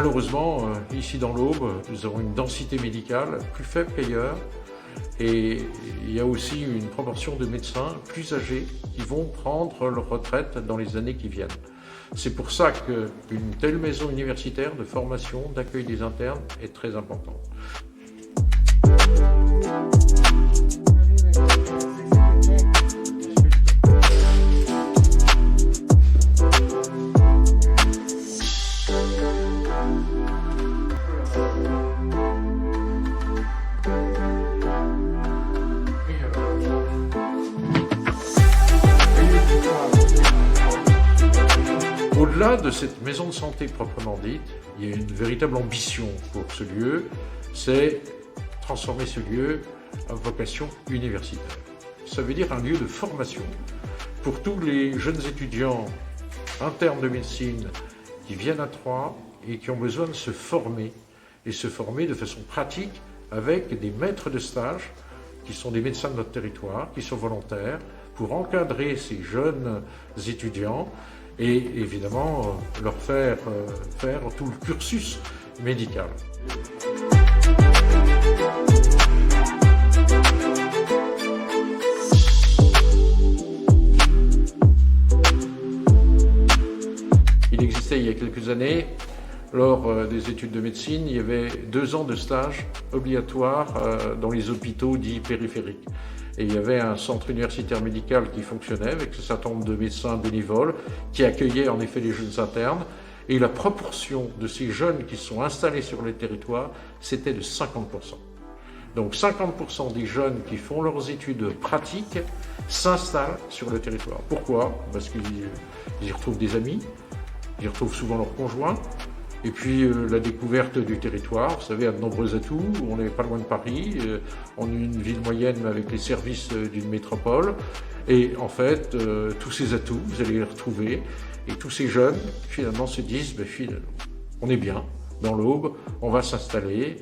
malheureusement, ici dans l'Aube, nous avons une densité médicale plus faible qu'ailleurs. Et il y a aussi une proportion de médecins plus âgés qui vont prendre leur retraite dans les années qui viennent. C'est pour ça qu'une telle maison universitaire de formation, d'accueil des internes est très importante. Au-delà de cette maison de santé proprement dite, il y a une véritable ambition pour ce lieu, c'est transformer ce lieu à vocation universitaire. Ça veut dire un lieu de formation pour tous les jeunes étudiants internes de médecine qui viennent à Troyes et qui ont besoin de se former, et se former de façon pratique avec des maîtres de stage qui sont des médecins de notre territoire, qui sont volontaires, pour encadrer ces jeunes étudiants et évidemment leur faire faire tout le cursus médical. Il existait il y a quelques années, lors des études de médecine, il y avait 2 ans de stage obligatoire dans les hôpitaux dits périphériques. Et il y avait un centre universitaire médical qui fonctionnait avec un certain nombre de médecins bénévoles qui accueillaient en effet les jeunes internes. Et la proportion de ces jeunes qui sont installés sur le territoire, c'était de 50%. Donc 50% des jeunes qui font leurs études pratiques s'installent sur le territoire. Pourquoi? Parce qu'ils y retrouvent des amis, ils y retrouvent souvent leurs conjoints. Et puis la découverte du territoire, vous savez, a de nombreux atouts. On n'est pas loin de Paris, on est une ville moyenne avec les services d'une métropole. Et en fait, tous ces atouts, vous allez les retrouver. Et tous ces jeunes, finalement, se disent, on est bien dans l'Aube, on va s'installer.